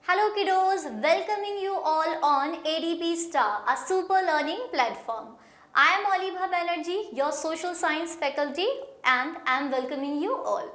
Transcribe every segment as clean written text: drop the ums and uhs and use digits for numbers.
Hello kiddos, welcoming you all on ADP Star, a super learning platform. I am Olibha Banerjee, your social science faculty and I am welcoming you all.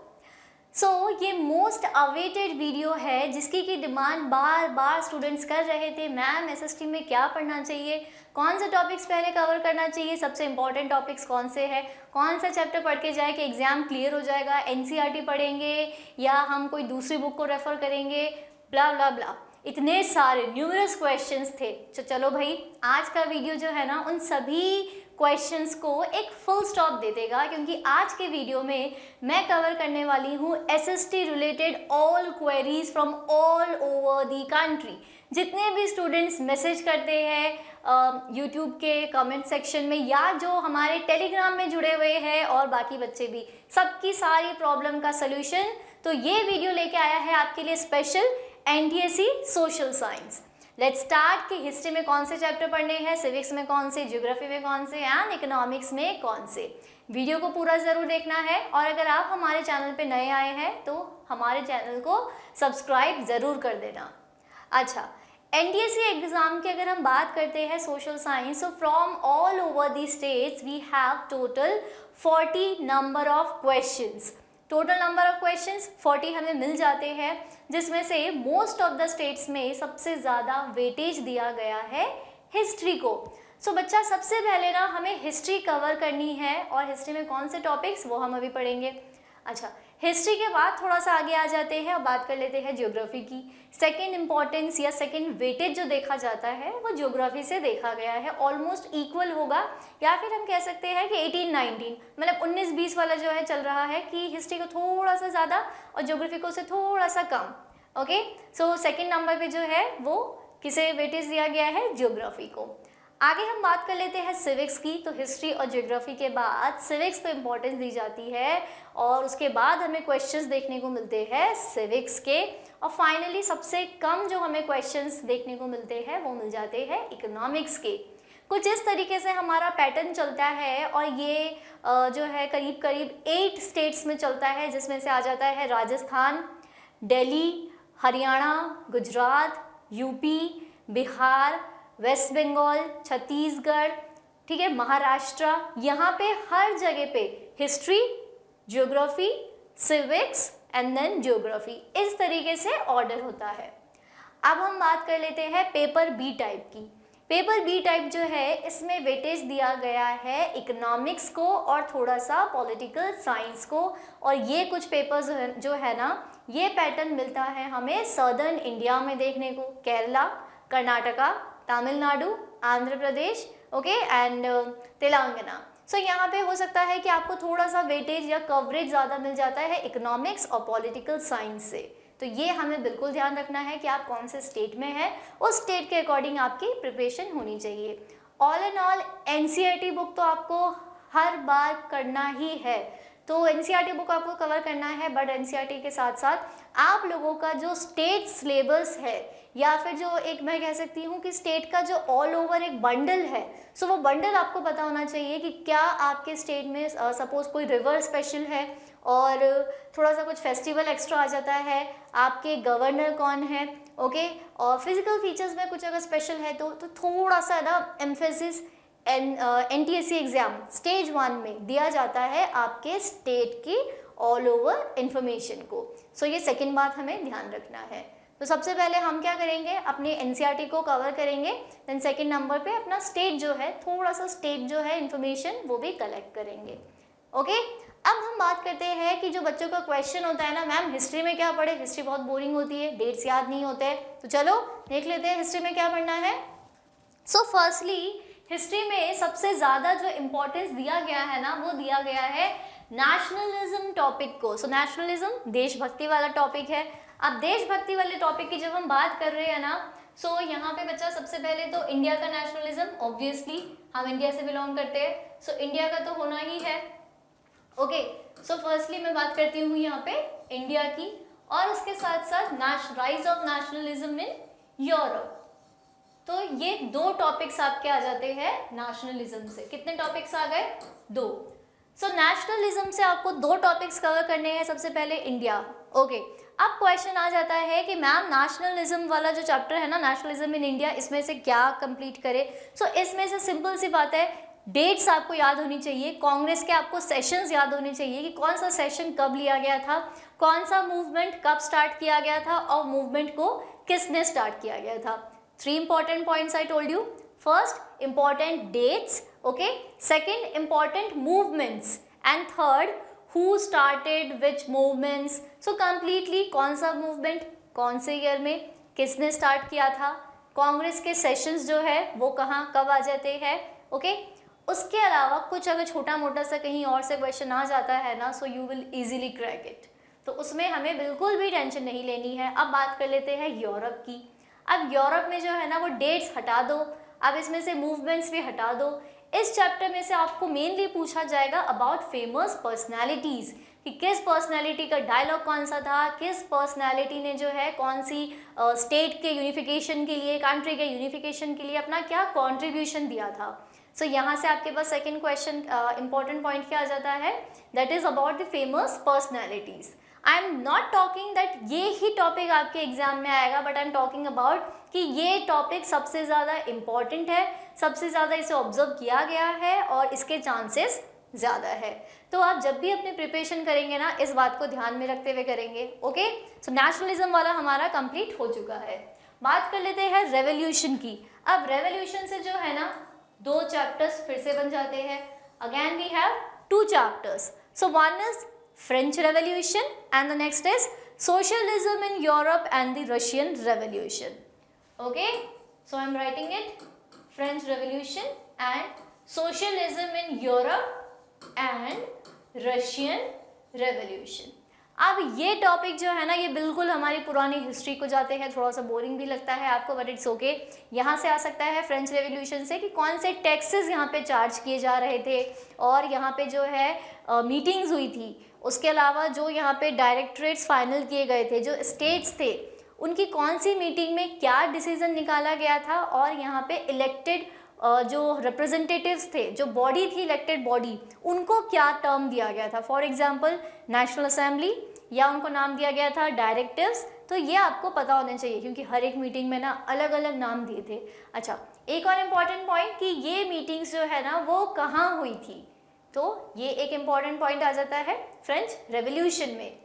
So ये most awaited video है जिसकी की demand बार बार students कर रहे थे। Ma'am SST में क्या पढ़ना चाहिए, कौन से टॉपिक्स पहले कवर करना चाहिए, सबसे इंपॉर्टेंट टॉपिक्स कौन से हैं, कौन सा चैप्टर पढ़ के जाए कि एग्जाम क्लियर हो जाएगा, एनसीईआरटी पढ़ेंगे या हम कोई दूसरी बुक को रेफर करेंगे, ब्ला ब्ला ब्ला। इतने सारे न्यूमरस क्वेश्चंस थे। तो चलो भाई, आज का वीडियो जो है ना उन सभी क्वेश्चंस को एक फुल स्टॉप दे देगा, क्योंकि आज के वीडियो में मैं कवर करने वाली हूँ SST related all queries from all over the country. जितने भी स्टूडेंट्स मैसेज करते हैं यूट्यूब के कमेंट सेक्शन में या जो हमारे टेलीग्राम में जुड़े हुए हैं और बाकी बच्चे भी, सबकी सारी प्रॉब्लम का सोल्यूशन तो ये वीडियो लेके आया है आपके लिए special NTSC social science. Let's start कि हिस्ट्री में कौन से चैप्टर पढ़ने हैं, सिविक्स में कौन से, ज्योग्राफी में कौन से एंड इकोनॉमिक्स में कौन से। वीडियो को पूरा ज़रूर देखना है और अगर आप हमारे चैनल पे नए आए हैं तो हमारे चैनल को सब्सक्राइब ज़रूर कर देना। अच्छा, एनटीएससी एग्ज़ाम की अगर हम बात करते हैं सोशल साइंस, तो from all over the states we have total 40 number of questions. Total number of questions 40 हमें मिल जाते हैं, जिसमें से मोस्ट ऑफ द स्टेट्स में सबसे ज़्यादा वेटेज दिया गया है हिस्ट्री को। सो बच्चा, सबसे पहले ना हमें हिस्ट्री कवर करनी है और हिस्ट्री में कौन से टॉपिक्स वो हम अभी पढ़ेंगे। अच्छा, हिस्ट्री के बाद थोड़ा सा आगे आ जाते हैं और बात कर लेते हैं ज्योग्राफी की। सेकंड इंपॉर्टेंस या सेकंड वेटेज जो देखा जाता है वो ज्योग्राफी से देखा गया है, ऑलमोस्ट इक्वल होगा, या फिर हम कह सकते हैं कि 18-19 मतलब 19-20 वाला जो है चल रहा है कि हिस्ट्री को थोड़ा सा ज़्यादा और ज्योग्राफी को से थोड़ा सा कम। ओके, सो सेकेंड नंबर पे जो है वो किसे वेटेज दिया गया है, ज्योग्राफी को। आगे हम बात कर लेते हैं सिविक्स की। तो हिस्ट्री और ज्योग्राफी के बाद सिविक्स को इम्पोर्टेंस दी जाती है और उसके बाद हमें क्वेश्चंस देखने को मिलते हैं सिविक्स के, और फाइनली सबसे कम जो हमें क्वेश्चंस देखने को मिलते हैं वो मिल जाते हैं इकोनॉमिक्स के। कुछ इस तरीके से हमारा पैटर्न चलता है और ये जो है करीब करीब 8 स्टेट्स में चलता है, जिसमें से आ जाता है राजस्थान, दिल्ली, हरियाणा, गुजरात, यूपी, बिहार, वेस्ट बंगाल, छत्तीसगढ़, ठीक है, महाराष्ट्र। यहाँ पे हर जगह पे history, geography, civics and then geography, इस तरीके से ऑर्डर होता है। अब हम बात कर लेते हैं पेपर बी टाइप की। पेपर बी टाइप जो है इसमें वेटेज दिया गया है इकोनॉमिक्स को और थोड़ा सा पॉलिटिकल साइंस को, और ये कुछ पेपर्स जो है ना ये पैटर्न मिलता है हमें सदर्न इंडिया में देखने को, केरला, कर्नाटका, तमिलनाडु, आंध्र प्रदेश, ओके एंड तेलंगाना। सो यहाँ पे हो सकता है कि आपको थोड़ा सा वेटेज या कवरेज ज़्यादा मिल जाता है इकोनॉमिक्स और पॉलिटिकल साइंस से। तो ये हमें बिल्कुल ध्यान रखना है कि आप कौन से स्टेट में हैं, उस स्टेट के अकॉर्डिंग आपकी प्रिपरेशन होनी चाहिए। All and all NCERT book तो आपको हर बार करना ही है, तो एनसीईआरटी बुक आपको कवर करना है, बट एनसीईआरटी के साथ साथ आप लोगों का जो स्टेट सिलेबस है या फिर जो एक मैं कह सकती हूँ कि स्टेट का जो ऑल ओवर एक बंडल है, सो वो बंडल आपको पता होना चाहिए कि क्या आपके स्टेट में सपोज कोई रिवर स्पेशल है और थोड़ा सा कुछ फेस्टिवल एक्स्ट्रा आ जाता है, आपके गवर्नर कौन है, ओके, और फिजिकल फीचर्स में कुछ अगर स्पेशल है तो थोड़ा सा ना एम्फेसिस एनटीएससी एग्जाम स्टेज 1 में दिया जाता है आपके स्टेट की ऑल ओवर इंफॉर्मेशन को। सो ये सेकंड बात हमें ध्यान रखना है। तो सबसे पहले हम क्या करेंगे, अपनी एनसीईआरटी को कवर करेंगे, देन सेकंड नंबर पे अपना स्टेट जो है थोड़ा सा स्टेट जो है इंफॉर्मेशन वो भी कलेक्ट करेंगे। ओके, अब हम बात करते हैं कि जो बच्चों का क्वेश्चन होता है ना, मैम हिस्ट्री में क्या पढ़े, हिस्ट्री बहुत बोरिंग होती है, डेट्स याद नहीं होते, तो चलो देख लेते हैं हिस्ट्री में क्या पढ़ना है। सो फर्स्टली हिस्ट्री में सबसे ज़्यादा जो इम्पोर्टेंस दिया गया है ना वो दिया गया है नेशनलिज्म टॉपिक को। सो नेशनलिज्म देशभक्ति वाला टॉपिक है। अब देशभक्ति वाले टॉपिक की जब हम बात कर रहे हैं ना, सो यहाँ पे बच्चा सबसे पहले तो इंडिया का नेशनलिज्म, ऑब्वियसली हम इंडिया से बिलोंग करते हैं, सो इंडिया का तो होना ही है। ओके, सो फर्स्टली मैं बात करती हूँ यहाँ पे इंडिया की, और उसके साथ साथ rise of nationalism in Europe. तो ये 2 टॉपिक्स आपके आ जाते हैं नेशनलिज्म से। कितने टॉपिक्स आ गए? 2। सो नेशनलिज्म से आपको दो टॉपिक्स कवर करने हैं। सबसे पहले इंडिया। ओके, अब क्वेश्चन आ जाता है कि मैम नेशनलिज्म वाला जो चैप्टर है ना, नेशनलिज्म इन इंडिया, इसमें से क्या कंप्लीट करे। सो इसमें से सिंपल सी बात है, डेट्स आपको याद होनी चाहिए, कांग्रेस के आपको सेशंस याद होने चाहिए कि कौन सा सेशन कब लिया गया था, कौन सा मूवमेंट कब स्टार्ट किया गया था और मूवमेंट को किसने स्टार्ट किया गया था। 3 important points I told you. First, important dates, okay, second, important movements, and third, who started which movements. So completely कौन सा मूवमेंट कौन से ईयर में किसने स्टार्ट किया था, कांग्रेस के सेशंस जो है वो कहाँ कब आ जाते हैं, ओके। उसके अलावा कुछ अगर छोटा मोटा सा कहीं और से क्वेश्चन आ जाता है ना, so you will easily crack it, तो उसमें हमें बिल्कुल भी टेंशन नहीं लेनी है। अब बात कर लेते हैं यूरोप की। अब यूरोप में जो है ना वो डेट्स हटा दो, अब इसमें से मूवमेंट्स भी हटा दो। इस चैप्टर में से आपको मेनली पूछा जाएगा अबाउट फेमस पर्सनैलिटीज़, कि किस पर्सनैलिटी का डायलॉग कौन सा था, किस पर्सनैलिटी ने जो है कौन सी स्टेट के यूनिफिकेशन के लिए, कंट्री के यूनिफिकेशन के लिए अपना क्या कॉन्ट्रीब्यूशन दिया था। सो यहाँ से आपके पास सेकेंड क्वेश्चन इंपॉर्टेंट पॉइंट क्या आ जाता है, that is about the famous personalities. I am not talking that ये ही टॉपिक आपके एग्जाम में आएगा, but I am talking about कि ये टॉपिक सबसे ज़्यादा इम्पॉर्टेंट है, सबसे ज़्यादा इसे ऑब्जर्व किया गया है और इसके चांसेस ज़्यादा है। तो आप जब भी अपनी प्रिपरेशन करेंगे ना, इस बात को ध्यान में रखते हुए करेंगे, ओके। सो नेशनलिज्म वाला हमारा कंप्लीट हो चुका है। बात कर लेते हैं रेवोल्यूशन की। अब रेवोल्यूशन से जो है ना दो चैप्टर्स फिर से बन जाते हैं। Again we have 2 chapters. So one is French Revolution and the next is Socialism in Europe and the Russian Revolution. Okay, so I am writing it, French Revolution and Socialism in Europe and Russian Revolution. अब ये topic जो है ना, ये बिल्कुल हमारी पुरानी history को जाते हैं, थोड़ा सा बोरिंग भी लगता है आपको, बट इट्स ओके। यहाँ से आ सकता है फ्रेंच रेवोल्यूशन से कि कौन से टैक्सेस यहाँ पे चार्ज किए जा रहे थे और यहाँ पे जो है मीटिंग्स हुई थी। उसके अलावा जो यहाँ पे डायरेक्टरेट्स फाइनल किए गए थे, जो स्टेट्स थे, उनकी कौन सी मीटिंग में क्या डिसीजन निकाला गया था और यहाँ पे इलेक्टेड जो रिप्रेजेंटेटिव्स थे, जो बॉडी थी इलेक्टेड बॉडी, उनको क्या टर्म दिया गया था। फॉर एग्जांपल नेशनल असेंबली, या उनको नाम दिया गया था डायरेक्टिव्स। तो ये आपको पता होना चाहिए क्योंकि हर एक मीटिंग में ना अलग अलग नाम दिए थे। अच्छा, एक और इम्पॉर्टेंट पॉइंट कि ये मीटिंग्स जो है ना वो कहाँ हुई थी, तो ये एक इम्पॉर्टेंट पॉइंट आ जाता है फ्रेंच रेवोल्यूशन में।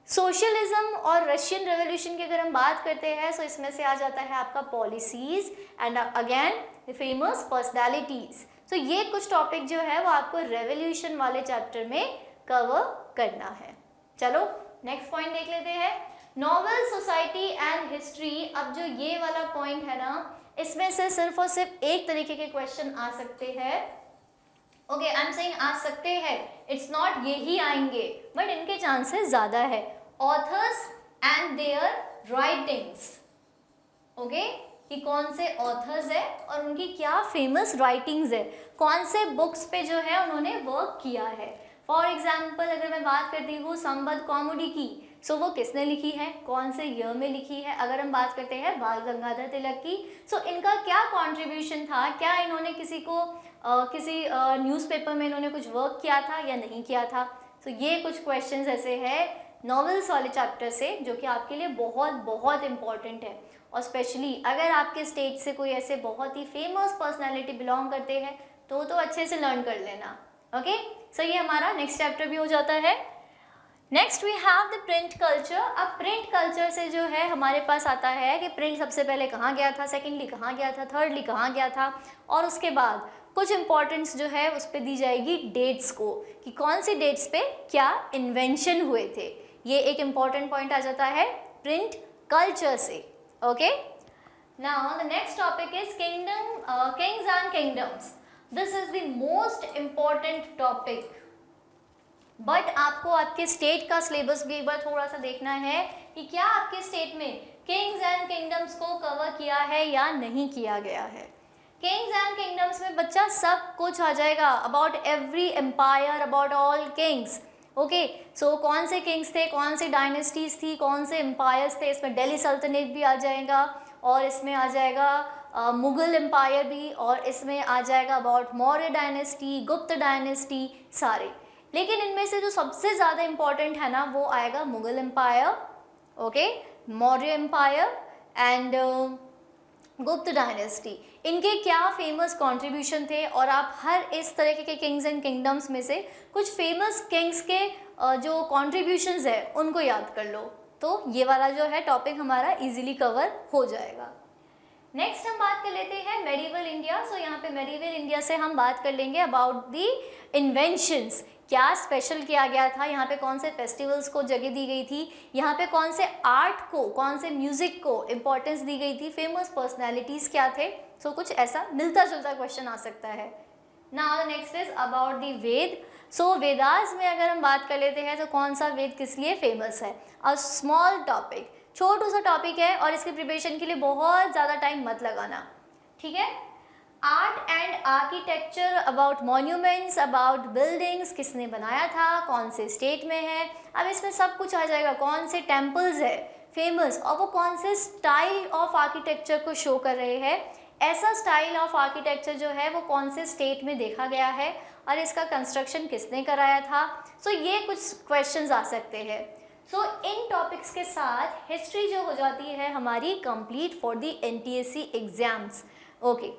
सोशलिज्म और रशियन रेवोल्यूशन की अगर हम बात करते हैं, तो इसमें से आ जाता है आपका policies and again the famous personalities. तो ये कुछ टॉपिक जो है वो आपको रेवोल्यूशन वाले चैप्टर में कवर करना है। चलो नेक्स्ट पॉइंट देख लेते हैं, नॉवल, सोसाइटी एंड हिस्ट्री। अब जो ये वाला पॉइंट है ना, इसमें से सिर्फ और सिर्फ एक तरीके के क्वेश्चन आ सकते हैं। ओके, आई एम सेइंग आ सकते हैं, इट्स नॉट ये ही आएंगे, बट इनके चांसेस ज़्यादा है। Authors and their writings, okay, कि कौन से ऑथर्स है और उनकी क्या फेमस राइटिंग्स है, कौन से बुक्स पे जो है उन्होंने वर्क किया है। फॉर एग्जाम्पल अगर मैं बात करती हूँ संबंध कौमुदी की, सो वो किसने लिखी है, कौन से ईयर में लिखी है। अगर हम बात करते हैं बाल गंगाधर तिलक की, सो इनका क्या कॉन्ट्रीब्यूशन था, क्या इन्होंने किसी को किसी न्यूज़पेपर में इन्होंने कुछ वर्क किया था या नहीं किया था। तो ये कुछ क्वेश्चंस ऐसे हैं नॉवेल्स वाले चैप्टर से जो कि आपके लिए बहुत बहुत इंपॉर्टेंट है, और स्पेशली अगर आपके स्टेट से कोई ऐसे बहुत ही फेमस पर्सनालिटी बिलोंग करते हैं तो अच्छे से लर्न कर लेना। ओके, सो ये हमारा नेक्स्ट चैप्टर भी हो जाता है। Next we have the print culture. अब प्रिंट कल्चर से जो है हमारे पास आता है कि प्रिंट सबसे पहले कहाँ गया था, सेकेंडली कहाँ गया था, थर्डली कहाँ गया था, और उसके बाद कुछ इंपॉर्टेंस जो है उस पर दी जाएगी डेट्स को, कि कौन सी डेट्स पे क्या इन्वेंशन हुए थे। ये एक इम्पॉर्टेंट पॉइंट आ जाता है प्रिंट कल्चर से। Okay, now the next topic is Kings and kingdoms. This is the most important topic, but आपको आपके स्टेट का सिलेबस भी एक बार थोड़ा सा देखना है कि क्या आपके स्टेट में किंग्स एंड किंगडम्स को कवर किया है या नहीं किया गया है। किंग्स एंड किंगडम्स में बच्चा सब कुछ आ जाएगा, about every empire, about all kings. Okay, so कौन से किंग्स थे, कौन सी डायनेस्टीज थी, कौन से एम्पायर्स थे, इसमें दिल्ली सल्तनत भी आ जाएगा, और इसमें आ जाएगा मुगल एम्पायर भी, और इसमें आ जाएगा अबाउट मौर्य डायनेस्टी, गुप्त डायनेस्टी, सारे। लेकिन इनमें से जो सबसे ज़्यादा इम्पॉर्टेंट है ना वो आएगा Mughal empire, okay, Maurya empire and Gupta dynasty. इनके क्या फेमस कंट्रीब्यूशन थे, और आप हर इस तरह के किंग्स एंड किंगडम्स में से कुछ फेमस किंग्स के जो कॉन्ट्रीब्यूशंस है उनको याद कर लो, तो ये वाला जो है टॉपिक हमारा इजीली कवर हो जाएगा। नेक्स्ट हम बात कर लेते हैं मेडिवल इंडिया। सो यहाँ पे मेडिवल इंडिया से हम बात कर लेंगे अबाउट दी इन्वेंशंस, क्या स्पेशल किया गया था, यहाँ पे कौन से फेस्टिवल्स को जगह दी गई थी, यहाँ पे कौन से आर्ट को, कौन से म्यूजिक को इम्पोर्टेंस दी गई थी, फेमस पर्सनैलिटीज़ क्या थे। सो कुछ ऐसा मिलता जुलता क्वेश्चन आ सकता है। Now next is about the Veda. So Vedas में अगर हम बात कर लेते हैं तो कौन सा वेद किस लिए फेमस है। अ स्मॉल टॉपिक, छोटू सा टॉपिक है और इसके प्रिपरेशन के लिए बहुत ज़्यादा टाइम मत लगाना, ठीक है। Art and architecture, about monuments, about buildings, किसने बनाया था, कौन से स्टेट में है। अब इसमें सब कुछ आ जाएगा, कौन से टेम्पल्स है फेमस और वो कौन से स्टाइल ऑफ आर्किटेक्चर को शो कर रहे हैं, ऐसा स्टाइल ऑफ आर्किटेक्चर जो है वो कौन से स्टेट में देखा गया है और इसका कंस्ट्रक्शन किसने कराया था। सो ये कुछ क्वेश्चंस आ सकते हैं। सो इन टॉपिक्स के साथ हिस्ट्री जो हो जाती है हमारी complete for the NTSC exams, okay.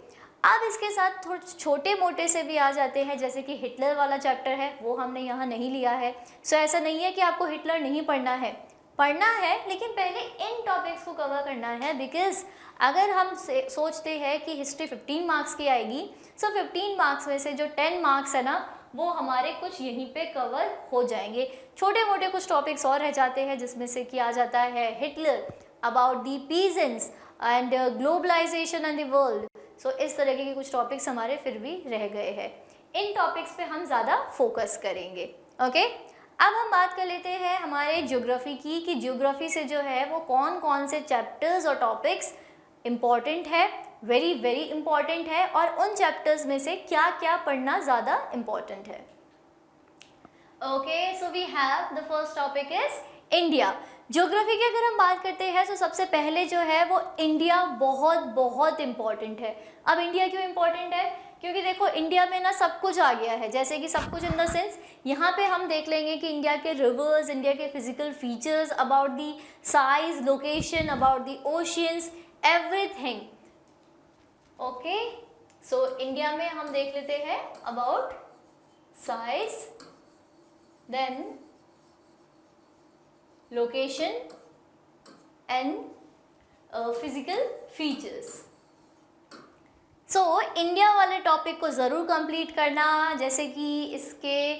अब इसके साथ थोड़े छोटे मोटे से भी आ जाते हैं, जैसे कि हिटलर वाला चैप्टर है वो हमने यहाँ नहीं लिया है। सो ऐसा नहीं है कि आपको हिटलर नहीं पढ़ना है, लेकिन पहले इन टॉपिक्स को कवर करना है, बिकॉज अगर हम सोचते हैं कि हिस्ट्री 15 मार्क्स की आएगी, सो 15 मार्क्स में से जो 10 मार्क्स है ना वो हमारे कुछ यहीं पे कवर हो जाएंगे। छोटे मोटे कुछ टॉपिक्स और रह जाते हैं जिसमें से कि आ जाता है Hitler, about the peasants and globalisation and the world. So इस तरह के कुछ टॉपिक्स हमारे फिर भी रह गए हैं। इन टॉपिक्स पे हम ज़्यादा फोकस करेंगे, ओके। अब हम बात कर लेते हैं हमारे ज्योग्राफी की, कि ज्योग्राफी से जो है वो कौन कौन से चैप्टर्स और टॉपिक्स इम्पॉर्टेंट है, वेरी वेरी इम्पॉर्टेंट है, और उन चैप्टर्स में से क्या क्या पढ़ना ज़्यादा इम्पॉर्टेंट है। Okay, so we have the first topic is India. Geography की अगर हम बात करते हैं तो सबसे पहले जो है वो इंडिया बहुत बहुत इम्पॉर्टेंट है। अब इंडिया क्यों इम्पॉर्टेंट है, क्योंकि देखो इंडिया में ना सब कुछ आ गया है, जैसे कि सब कुछ इन द सेंस यहाँ पे हम देख लेंगे कि इंडिया के रिवर्स, इंडिया के physical features, about the size, location, about the oceans, everything, okay. So India में हम देख लेते हैं about size, then location and physical features. So India वाले टॉपिक को ज़रूर कंप्लीट करना, जैसे कि इसके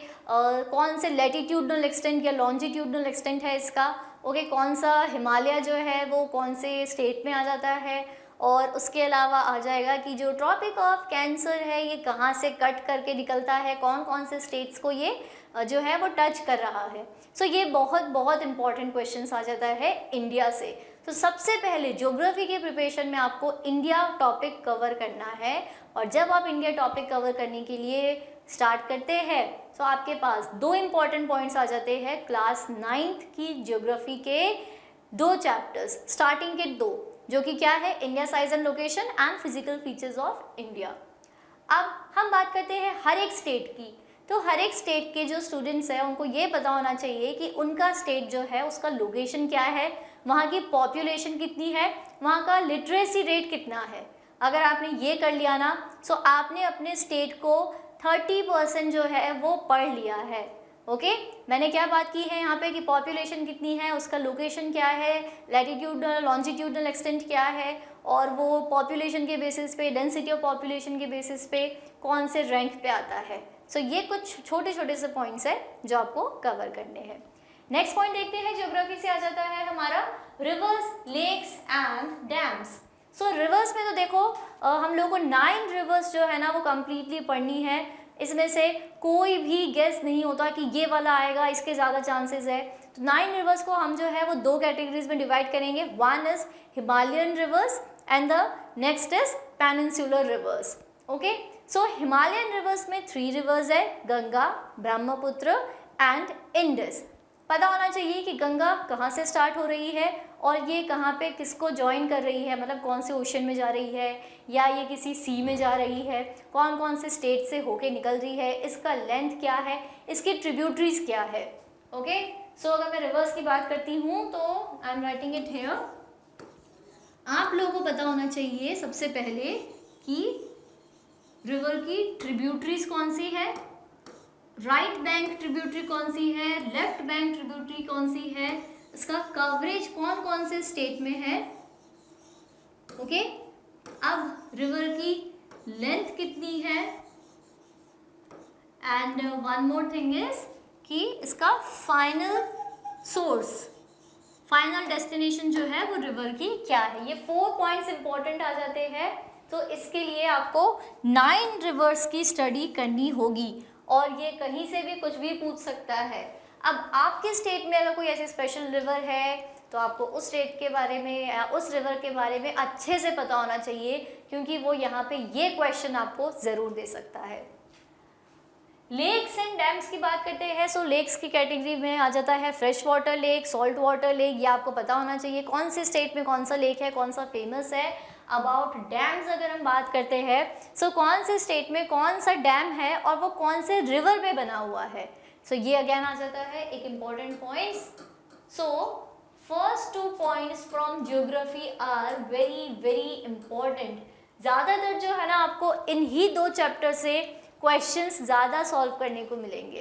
कौन से लैटिट्यूडनल एक्सटेंट या लॉन्जिट्यूडनल एक्सटेंट है इसका, ओके, कौन सा हिमालय जो है वो कौन से स्टेट में आ जाता है, और उसके अलावा आ जाएगा कि जो ट्रॉपिक ऑफ कैंसर है ये कहाँ से कट करके निकलता है, कौन कौन से स्टेट्स को ये जो है वो टच कर रहा है। सो ये बहुत बहुत इंपॉर्टेंट क्वेश्चंस आ जाता है इंडिया से। तो सबसे पहले ज्योग्राफी के प्रिपरेशन में आपको इंडिया टॉपिक कवर करना है, और जब आप इंडिया टॉपिक कवर करने के लिए स्टार्ट करते हैं तो आपके पास दो इम्पॉर्टेंट पॉइंट्स आ जाते हैं क्लास 9th की ज्योग्राफी के दो चैप्टर्स, स्टार्टिंग के दो, जो कि क्या है, India size and location and physical features of India. अब हम बात करते हैं हर एक स्टेट की। तो हर एक स्टेट के जो स्टूडेंट्स हैं उनको ये पता होना चाहिए कि उनका स्टेट जो है उसका लोकेशन क्या है, वहाँ की पॉपुलेशन कितनी है, वहाँ का लिटरेसी रेट कितना है। अगर आपने ये कर लिया ना, सो आपने अपने स्टेट को 30% जो है वो पढ़ लिया है, ओके। मैंने क्या बात की है यहाँ पे कि पॉपुलेशन कितनी है, उसका लोकेशन क्या है, लैटिट्यूडनल लॉन्जिट्यूडनल एक्सटेंट क्या है, और वो पॉपुलेशन के बेसिस पे, डेंसिटी ऑफ पॉपुलेशन के बेसिस पे कौन से रैंक पे आता है। सो ये कुछ छोटे छोटे से पॉइंट्स है जो आपको कवर करने हैं। नेक्स्ट पॉइंट देखते हैं, ज्योग्राफी से आ जाता है हमारा rivers, lakes and dams. So rivers में तो देखो हम लोगों को 9 रिवर्स जो है ना वो कम्प्लीटली पढ़नी है। इसमें से कोई भी गेस नहीं होता कि ये वाला आएगा, इसके ज़्यादा चांसेस है। तो 9 रिवर्स को हम जो है वो दो कैटेगरीज में डिवाइड करेंगे। One is Himalayan reverse and the next is peninsular reverse, okay. So Himalayan reverse में 3 रिवर्स है, गंगा, ब्रह्मपुत्र एंड इंडस, पता होना चाहिए कि गंगा कहाँ से स्टार्ट हो रही है और ये कहाँ पे किसको ज्वाइन कर रही है, मतलब कौन से ओशन में जा रही है या ये किसी सी में जा रही है, कौन कौन से स्टेट से होके निकल रही है, इसका लेंथ क्या है, इसकी ट्रिब्यूटरीज क्या है। ओके, सो अगर मैं रिवर्स की बात करती हूँ तो I am writing it here. आप लोगों को पता होना चाहिए सबसे पहले कि रिवर की ट्रिब्यूटरीज कौन सी है, राइट बैंक ट्रिब्यूटरी कौन सी है, लेफ्ट बैंक ट्रिब्यूटरी कौन सी है, इसका कवरेज कौन कौन से स्टेट में है। ओके, अब रिवर की लेंथ कितनी है, and one more thing is कि इसका फाइनल सोर्स, फाइनल डेस्टिनेशन जो है वो रिवर की क्या है। ये 4 पॉइंट्स इंपॉर्टेंट आ जाते हैं, तो इसके लिए आपको 9 रिवर्स की स्टडी करनी होगी और ये कहीं से भी कुछ भी पूछ सकता है। अब आपके स्टेट में अगर कोई ऐसी स्पेशल रिवर है तो आपको उस स्टेट के बारे में या उस रिवर के बारे में अच्छे से पता होना चाहिए, क्योंकि वो यहाँ पे ये क्वेश्चन आपको ज़रूर दे सकता है। लेक्स एंड डैम्स की बात करते हैं, सो लेक्स की कैटेगरी में आ जाता है fresh water lake, salt water lake. ये आपको पता होना चाहिए कौन से स्टेट में कौन सा लेक है, कौन सा फेमस है। अबाउट डैम्स अगर हम बात करते हैं, सो कौन से स्टेट में कौन सा डैम है और वो कौन से रिवर में बना हुआ है। सो ये अगेन आ जाता है एक important points. So first 2 points from geography are very very important. ज़्यादातर जो है ना आपको इन्हीं 2 चैप्टर से क्वेश्चंस ज़्यादा सॉल्व करने को मिलेंगे।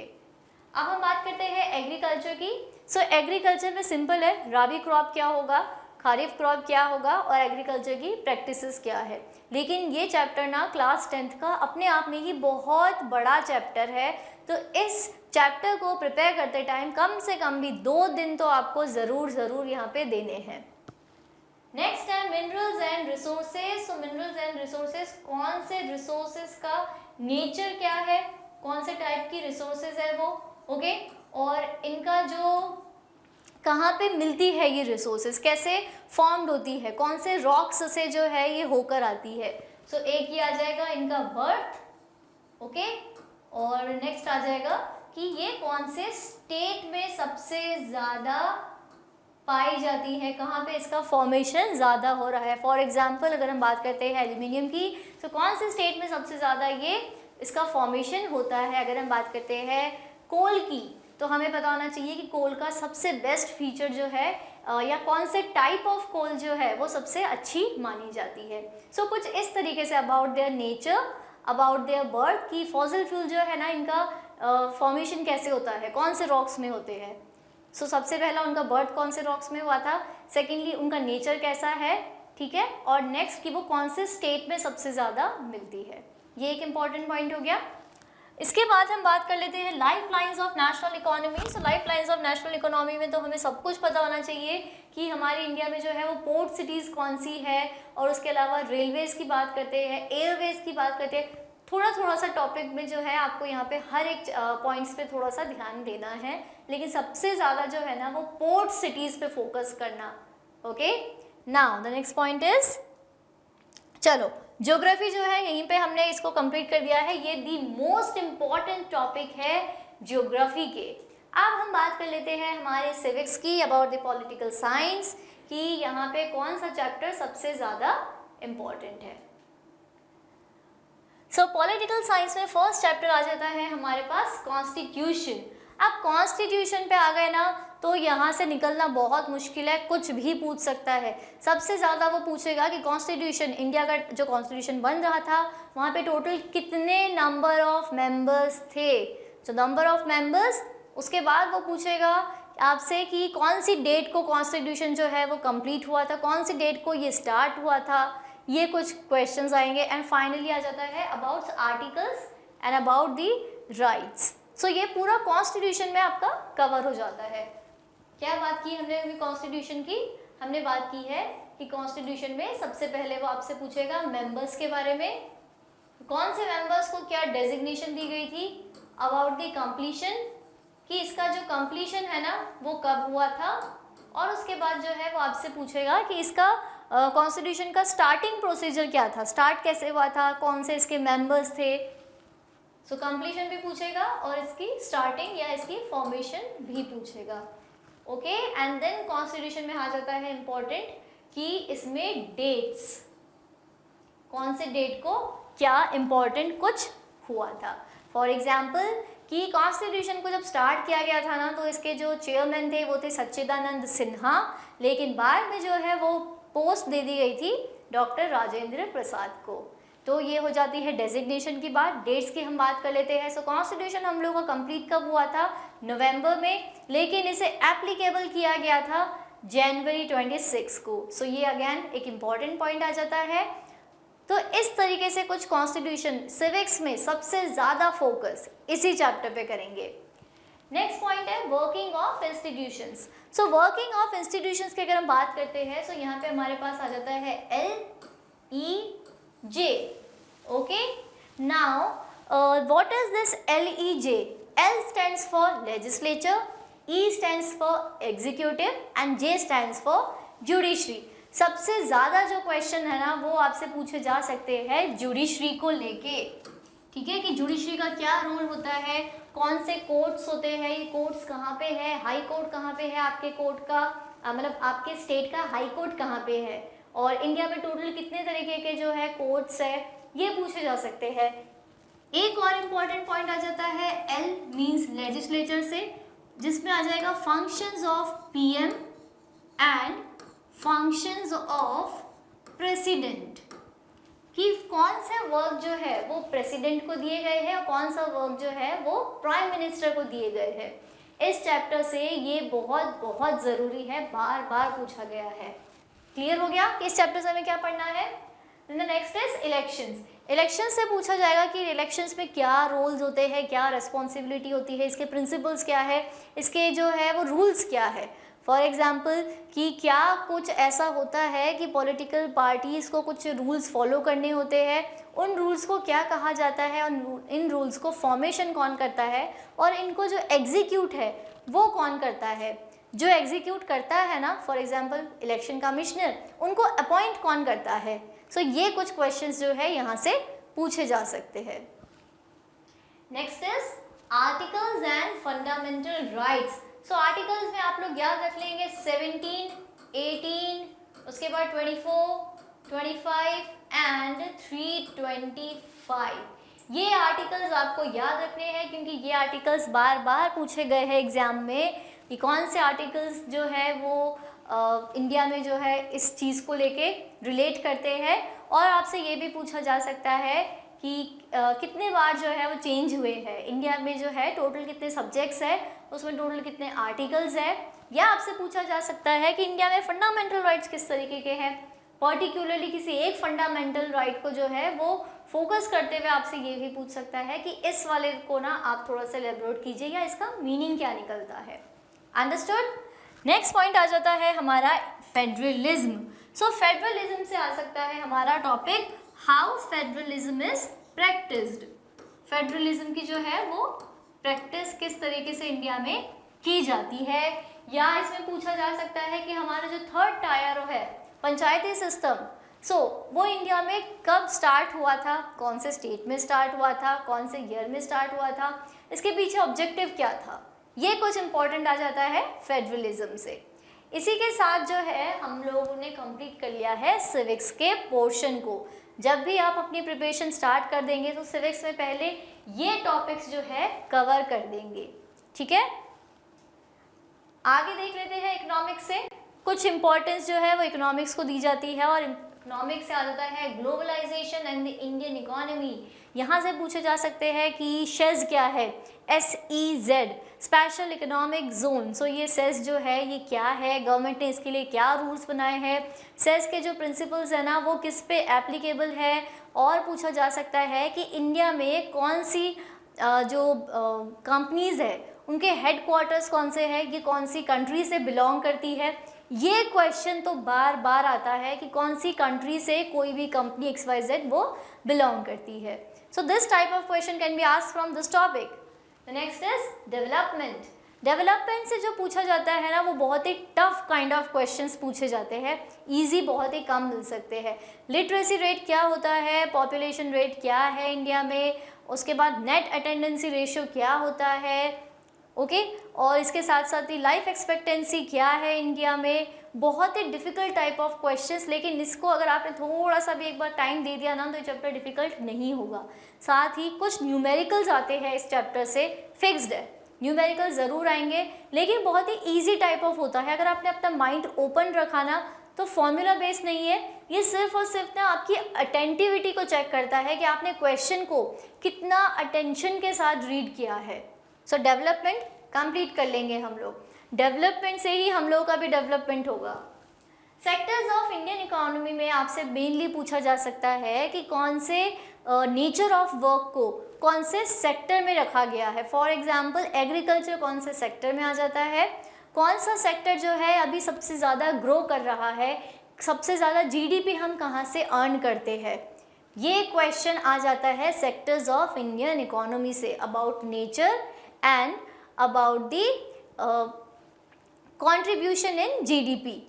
अब हम बात करते हैं एग्रीकल्चर की। सो एग्रीकल्चर में सिंपल है, राबी क्रॉप क्या होगा, खारिफ क्रॉप क्या होगा और एग्रीकल्चर की प्रैक्टिसेस क्या है। लेकिन ये चैप्टर ना क्लास 10th का अपने आप में ही बहुत बड़ा चैप्टर है, तो इस चैप्टर को प्रिपेयर करते टाइम कम से कम भी 2 दिन तो आपको ज़रूर यहाँ पे देने हैं। नेक्स्ट है minerals and resources. So minerals and resources, कौन से रिसोर्सेज का नेचर क्या है, कौन से टाइप की रिसोर्सेज है वो। ओके, और इनका जो कहाँ पे मिलती है ये रिसोर्सेज, कैसे फॉर्म्ड होती है, कौन से रॉक्स से जो है ये होकर आती है। सो एक ही आ जाएगा इनका बर्थ। ओके, और नेक्स्ट आ जाएगा कि ये कौन से स्टेट में सबसे ज़्यादा पाई जाती है, कहाँ पे इसका फॉर्मेशन ज़्यादा हो रहा है। फॉर एग्जांपल अगर हम बात करते हैं एल्यूमिनियम की, तो कौन से स्टेट में सबसे ज़्यादा ये इसका फॉर्मेशन होता है। अगर हम बात करते हैं कोल की, तो हमें पता होना चाहिए कि कोल का सबसे बेस्ट फीचर जो है या कौन से टाइप ऑफ कोल जो है वो सबसे अच्छी मानी जाती है। सो कुछ इस तरीके say about their nature, about their birth की फॉसिल फ्यूल जो है ना इनका फॉर्मेशन कैसे होता है, कौन से रॉक्स में होते हैं। सो सबसे पहला उनका बर्थ कौन से रॉक्स में हुआ था, सेकेंडली उनका नेचर कैसा है, ठीक है, और नेक्स्ट कि वो कौन से स्टेट में सबसे ज़्यादा मिलती है। ये एक इम्पॉर्टेंट पॉइंट हो गया। इसके बाद हम बात कर लेते हैं life lines of national economy. So life lines of national economy में तो हमें सब कुछ पता होना चाहिए कि हमारे इंडिया में जो है वो पोर्ट सिटीज़ कौन सी है, और उसके अलावा रेलवेज़ की बात करते हैं, एयरवेज़ की बात करते हैं। थोड़ा सा टॉपिक में जो है आपको यहाँ पे हर एक पॉइंट्स पे थोड़ा सा ध्यान देना है, लेकिन सबसे ज़्यादा जो है ना वो पोर्ट सिटीज़ पे फोकस करना। Okay, now the next point is, चलो ज्योग्राफी जो है यहीं पे हमने इसको कंप्लीट कर दिया है। ये दी मोस्ट इम्पॉर्टेंट टॉपिक है ज्योग्राफी के। अब हम बात कर लेते हैं हमारे सिविक्स की, अबाउट द पॉलिटिकल साइंस, कि यहाँ पे कौन सा चैप्टर सबसे ज़्यादा इम्पॉर्टेंट है। सो पॉलिटिकल साइंस में फर्स्ट चैप्टर आ जाता है हमारे पास कॉन्स्टिट्यूशन। अब कॉन्स्टिट्यूशन पे आ गए ना तो यहाँ से निकलना बहुत मुश्किल है, कुछ भी पूछ सकता है। सबसे ज़्यादा वो पूछेगा कि कॉन्स्टिट्यूशन, इंडिया का जो कॉन्स्टिट्यूशन बन रहा था वहाँ पे टोटल कितने नंबर ऑफ मेंबर्स थे, जो नंबर ऑफ मेंबर्स। उसके बाद वो पूछेगा आपसे कि कौन सी डेट को कॉन्स्टिट्यूशन जो है वो कंप्लीट हुआ था, कौन सी डेट को ये स्टार्ट हुआ था, ये कुछ क्वेश्चंस आएंगे। एंड फाइनली आ जाता है about articles and about the rights. So ये पूरा कॉन्स्टिट्यूशन में आपका कवर हो जाता है। क्या बात की हमने अभी कॉन्स्टिट्यूशन की, हमने बात की है कि कॉन्स्टिट्यूशन में सबसे पहले वो आपसे पूछेगा मेंबर्स के बारे में, कौन से मेंबर्स को क्या डेजिग्नेशन दी गई थी, अबाउट द कंप्लीशन, कि इसका जो कंप्लीशन है ना वो कब हुआ था, और उसके बाद जो है वो आपसे पूछेगा कि इसका कॉन्स्टिट्यूशन का स्टार्टिंग प्रोसीजर क्या था, स्टार्ट कैसे हुआ था, कौन से इसके मेंबर्स थे। सो कंप्लीशन भी पूछेगा और इसकी स्टार्टिंग या इसकी फॉर्मेशन भी पूछेगा। ओके। एंड देन कॉन्स्टिट्यूशन में आ जाता है इम्पोर्टेंट कि इसमें डेट्स, कौन से डेट को क्या इम्पोर्टेंट कुछ हुआ था। फॉर एग्जाम्पल कि कॉन्स्टिट्यूशन को जब स्टार्ट किया गया था ना, तो इसके जो चेयरमैन थे वो थे सच्चिदानंद सिन्हा, लेकिन बाद में जो है वो पोस्ट दे दी गई थी डॉक्टर राजेंद्र प्रसाद को। तो ये हो जाती है डेजिग्नेशन की बात। डेट्स की हम बात कर लेते हैं। सो कॉन्स्टिट्यूशन हम लोगों का कंप्लीट कब हुआ था? नवंबर में, लेकिन इसे एप्लीकेबल किया गया था जनवरी 26 को। सो ये अगेन एक इम्पॉर्टेंट पॉइंट आ जाता है। तो इस तरीके से कुछ कॉन्स्टिट्यूशन सिविक्स में सबसे ज़्यादा फोकस इसी चैप्टर पे करेंगे। नेक्स्ट पॉइंट है working of institutions. So working of institutions की अगर हम बात करते हैं, सो यहाँ पे हमारे पास आ जाता है LEJ। Okay, now what is this LEJ? L stands for legislature, E stands for executive and J stands for judiciary। सबसे ज़्यादा जो क्वेश्चन है ना वो आपसे पूछे जा सकते हैं जुडिशरी को लेके, ठीक है, कि जुडिशरी का क्या रोल होता है, कौन से कोर्ट्स होते हैं, ये कोर्ट्स कहाँ पे है, हाई कोर्ट कहाँ पे है आपके कोर्ट का, मतलब आपके स्टेट का हाई कोर्ट कहाँ पे है, और इंडिया में टोटल कितने तरीके के जो है कोर्ट्स है, ये पूछे जा सकते हैं। एक और इम्पॉर्टेंट पॉइंट आ जाता है L मीन्स लेजिस्लेचर से, जिसमें आ जाएगा functions of PM and functions of president, कि कौन से वर्क जो है वो प्रेसिडेंट को दिए गए हैं और कौन सा वर्क जो है वो प्राइम मिनिस्टर को दिए गए हैं। इस चैप्टर से ये बहुत बहुत ज़रूरी है, बार बार पूछा गया है। क्लियर हो गया कि इस चैप्टर से हमें क्या पढ़ना है? Next is elections. इलेक्शन से पूछा जाएगा कि इलेक्शंस में क्या रोल्स होते हैं, क्या रिस्पॉन्सिबिलिटी होती है, इसके प्रिंसिपल्स क्या है, इसके जो है वो रूल्स क्या है। फॉर एग्जाम्पल कि क्या कुछ ऐसा होता है कि पॉलिटिकल पार्टीज़ को कुछ रूल्स फॉलो करने होते हैं, उन रूल्स को क्या कहा जाता है, और इन रूल्स को फॉर्मेशन कौन करता है, और इनको जो एग्जीक्यूट है वो कौन करता है। जो एग्जीक्यूट करता है ना, फॉर एग्जाम्पल इलेक्शन कमिश्नर, उनको अपॉइंट कौन करता है। सो ये कुछ क्वेश्चंस जो है यहाँ से पूछे जा सकते हैं। Next is articles and fundamental rights. So articles में आप लोग याद रख लेंगे 17, 18, उसके बाद 24, 25 एंड 325। ये आर्टिकल्स आपको याद रखने हैं, क्योंकि ये आर्टिकल्स बार बार पूछे गए हैं एग्जाम में कि कौन से आर्टिकल्स जो है वो इंडिया में जो है इस चीज़ को लेके रिलेट करते हैं। और आपसे ये भी पूछा जा सकता है कि कितने बार जो है वो चेंज हुए हैं, इंडिया में जो है टोटल कितने सब्जेक्ट्स है, उसमें टोटल कितने आर्टिकल्स है। या आपसे पूछा जा सकता है कि इंडिया में फंडामेंटल राइट्स किस तरीके के हैं, पर्टिकुलरली किसी एक फंडामेंटल राइट को जो है वो फोकस करते हुए आपसे ये भी पूछ सकता है कि इस वाले को ना आप थोड़ा सा एलैबोरेट कीजिए, या इसका मीनिंग क्या निकलता है। अंडरस्टूड? नेक्स्ट पॉइंट आ जाता है हमारा फेडरलिज्म। सो फेडरलिज्म से आ सकता है हमारा topic how federalism is practised. Federalism की जो है वो प्रैक्टिस किस तरीके से इंडिया में की जाती है। या इसमें पूछा जा सकता है कि हमारा जो थर्ड टायर है पंचायती सिस्टम, वो इंडिया में कब स्टार्ट हुआ था, कौन से स्टेट में स्टार्ट हुआ था, कौन से ईयर में स्टार्ट हुआ था, इसके पीछे ऑब्जेक्टिव क्या था। ये कुछ इंपॉर्टेंट आ जाता है फेडरलिज्म से। इसी के साथ जो है हम लोगों ने कंप्लीट कर लिया है सिविक्स के पोर्शन को। जब भी आप अपनी प्रिपरेशन स्टार्ट कर देंगे तो सिविक्स में पहले ये टॉपिक्स जो है कवर कर देंगे, ठीक है। आगे देख लेते हैं इकोनॉमिक्स से। कुछ इंपॉर्टेंस जो है वो इकोनॉमिक्स को दी जाती है, और इकोनॉमिक्स से आ जाता है globalisation and the Indian economy. यहाँ से पूछे जा सकते हैं कि शेज क्या है, SEZ, स्पेशल इकोनॉमिक जोन। ये सेस जो है ये क्या है, गवर्नमेंट ने इसके लिए क्या रूल्स बनाए हैं, सेस के जो प्रिंसिपल्स है ना वो किस पे एप्लीकेबल है। और पूछा जा सकता है कि इंडिया में कौन सी जो कंपनीज़ है उनके हेडक्वार्टर्स कौन से हैं, ये कौन सी कंट्री से बिलोंग करती है। ये क्वेश्चन तो बार बार आता है कि कौन सी कंट्री से कोई भी कंपनी XYZ वो बिलोंग करती है। So this type of question can be asked from this topic. The next is development. Development से जो पूछा जाता है ना वो बहुत ही टफ काइंड ऑफ क्वेश्चंस पूछे जाते हैं, इजी बहुत ही कम मिल सकते हैं। लिटरेसी रेट क्या होता है, पॉपुलेशन रेट क्या है इंडिया में, उसके बाद नेट अटेंडेंसी रेशियो क्या होता है, ओके। और इसके साथ साथ ही लाइफ एक्सपेक्टेंसी क्या है इंडिया में, बहुत ही डिफ़िकल्ट टाइप ऑफ क्वेश्चंस, लेकिन इसको अगर आपने थोड़ा सा भी एक बार टाइम दे दिया ना तो ये चैप्टर डिफ़िकल्ट नहीं होगा। साथ ही कुछ न्यूमेरिकल्स आते हैं इस चैप्टर से, फिक्स्ड है, न्यूमेरिकल ज़रूर आएंगे, लेकिन बहुत ही ईजी टाइप ऑफ होता है। अगर आपने अपना माइंड ओपन रखा ना तो फॉर्मूला बेस्ड नहीं है, ये सिर्फ और सिर्फ ना आपकी अटेंटिविटी को चेक करता है कि आपने क्वेश्चन को कितना अटेंशन के साथ रीड किया है। सो डेवलपमेंट कंप्लीट कर लेंगे हम लोग, डेवलपमेंट से ही हम लोगों का भी डेवलपमेंट होगा। सेक्टर्स ऑफ इंडियन इकोनॉमी में आपसे मेनली पूछा जा सकता है कि कौन से नेचर ऑफ वर्क को कौन से सेक्टर में रखा गया है। फॉर एग्जांपल एग्रीकल्चर कौन से सेक्टर में आ जाता है, कौन सा सेक्टर जो है अभी सबसे ज़्यादा ग्रो कर रहा है, सबसे ज़्यादा जीडीपी हम कहाँ से अर्न करते हैं। ये क्वेश्चन आ जाता है सेक्टर्स ऑफ इंडियन इकोनॉमी से, about nature and about the contribution in GDP.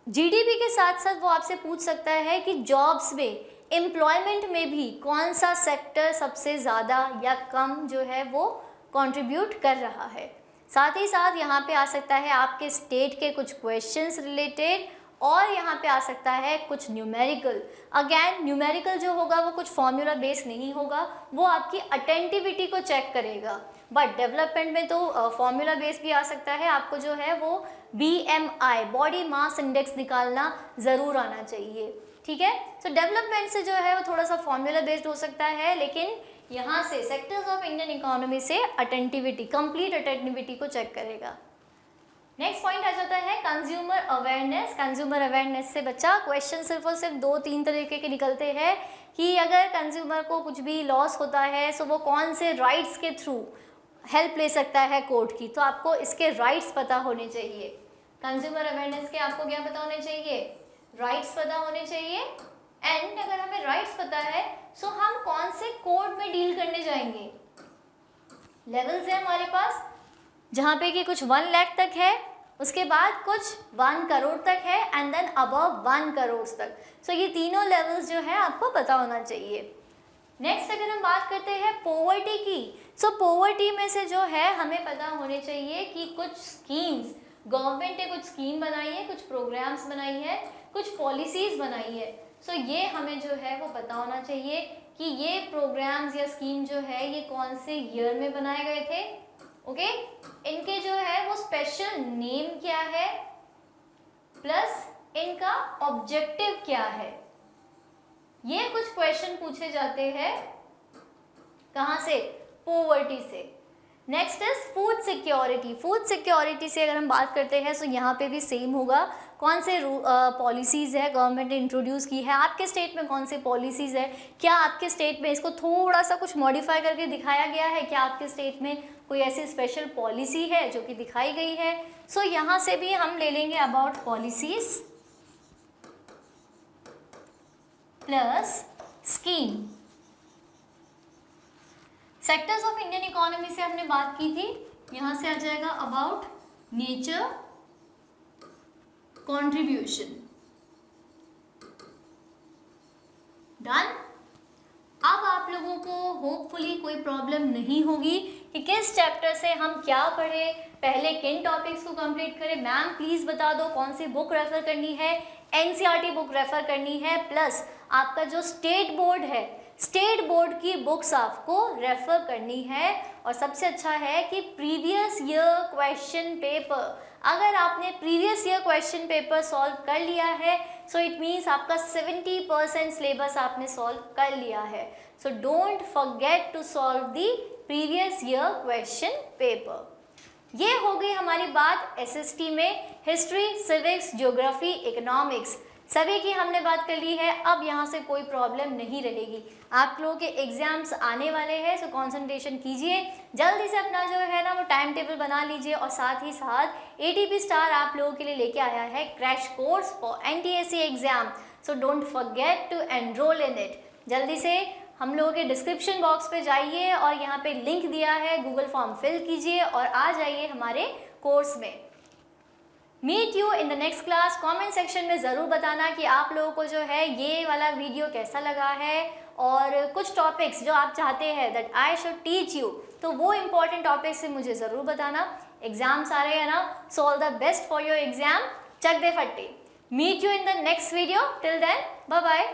GDP के साथ साथ वो आपसे पूछ सकता है कि जॉब्स में, एम्प्लॉयमेंट में भी कौन सा सेक्टर सबसे ज़्यादा या कम जो है वो कंट्रीब्यूट कर रहा है। साथ ही साथ यहाँ पे आ सकता है आपके स्टेट के कुछ क्वेश्चंस रिलेटेड, और यहाँ पे आ सकता है कुछ न्यूमेरिकल। अगेन न्यूमेरिकल जो होगा वो कुछ फॉर्मूला बेस्ड नहीं होगा, वो आपकी अटेंटिविटी को चेक करेगा। बट डेवलपमेंट में तो फॉर्मूला बेस्ड भी आ सकता है, आपको जो है वो BMI बॉडी मास इंडेक्स निकालना ज़रूर आना चाहिए, ठीक है। तो डेवलपमेंट से जो है वो थोड़ा सा फॉर्मूला बेस्ड हो सकता है, लेकिन यहाँ से सेक्टर्स ऑफ इंडियन इकोनॉमी से अटेंटिविटी, कंप्लीट अटेंटिविटी को चेक करेगा। नेक्स्ट पॉइंट आ जाता है कंज्यूमर अवेयरनेस। कंज्यूमर अवेयरनेस से बच्चा क्वेश्चन सिर्फ और सिर्फ 2-3 तरीके के निकलते हैं कि अगर कंज्यूमर को कुछ भी लॉस होता है तो वो कौन से राइट्स के थ्रू हेल्प ले सकता है कोर्ट की, तो आपको इसके राइट्स पता होने चाहिए। कंज्यूमर अवेयरनेस के आपको क्या पता होने चाहिए, राइट्स पता होने चाहिए। एंड अगर हमें राइट्स पता है तो हम कौन से कोर्ट में डील करने जाएंगे। लेवल्स है हमारे पास, जहाँ पे कि कुछ 1 लाख तक है, उसके बाद कुछ 1 करोड़ तक है, एंड देन अबव 1 करोड़ तक। सो ये तीनों लेवल्स जो है आपको पता होना चाहिए। नेक्स्ट अगर हम बात करते हैं पॉवर्टी की, सो पॉवर्टी में से जो है हमें पता होने चाहिए कि कुछ स्कीम्स, गवर्नमेंट ने कुछ स्कीम बनाई है, कुछ प्रोग्राम्स बनाई है, कुछ पॉलिसीज़ बनाई है। सो ये हमें जो है वो पता होना चाहिए कि ये प्रोग्राम्स या स्कीम जो है ये कौन से ईयर में बनाए गए थे, ओके। इनके जो है वो स्पेशल नेम क्या है, प्लस इनका ऑब्जेक्टिव क्या है। ये कुछ क्वेश्चन पूछे जाते हैं कहाँ से, पॉवर्टी से। Next is food security. Food security से अगर हम बात करते हैं तो यहाँ पे भी सेम होगा, कौन से पॉलिसीज़ है गवर्नमेंट ने इंट्रोड्यूस की है, आपके स्टेट में कौन से पॉलिसीज़ है, क्या आपके स्टेट में इसको थोड़ा सा कुछ मॉडिफाई करके दिखाया गया है, क्या आपके स्टेट में कोई ऐसी स्पेशल पॉलिसी है जो कि दिखाई गई है। सो यहाँ से भी हम ले लेंगे about policies plus scheme. Sectors of Indian economy से हमने बात की थी, यहाँ से आ जाएगा अबाउट नेचर, कंट्रीब्यूशन, डन। अब आप लोगों को होपफुली कोई प्रॉब्लम नहीं होगी कि किस चैप्टर से हम क्या पढ़े, पहले किन टॉपिक्स को कंप्लीट करें। मैम प्लीज़ बता दो कौन सी बुक रेफ़र करनी है, NCERT बुक रेफ़र करनी है, प्लस आपका जो स्टेट बोर्ड है, स्टेट बोर्ड की बुक्स आपको रेफ़र करनी है। और सबसे अच्छा है कि प्रीवियस ईयर क्वेश्चन पेपर, अगर आपने previous year question paper solve कर लिया है सो इट मीन्स आपका 70% सिलेबस आपने सॉल्व कर लिया है। So don't forget to solve the previous year question paper. ये हो गई हमारी बात SST में, हिस्ट्री, सिविक्स, ज्योग्राफी, इकोनॉमिक्स सभी की हमने बात कर ली है। अब यहाँ से कोई प्रॉब्लम नहीं रहेगी। आप लोगों के एग्जाम्स आने वाले हैं सो कंसंट्रेशन कीजिए, जल्दी से अपना जो है ना वो टाइम टेबल बना लीजिए। और साथ ही साथ ATP स्टार आप लोगों के लिए लेके आया है crash course for NTSC exam, so don't forget to enrol in it. जल्दी से हम लोगों के डिस्क्रिप्शन बॉक्स पे जाइए और यहाँ पे लिंक दिया है, गूगल फॉर्म फिल कीजिए और आ जाइए हमारे कोर्स में। Meet you in the next class. Comment section में ज़रूर बताना कि आप लोगों को जो है ये वाला वीडियो कैसा लगा है और कुछ टॉपिक्स जो आप चाहते हैं that I should teach you, तो वो इंपॉर्टेंट टॉपिक्स से मुझे ज़रूर बताना। एग्जाम्स आ रहे हैं ना, so all the best for your exam. चक दे फट्टे। Meet you in the next video, till then bye bye.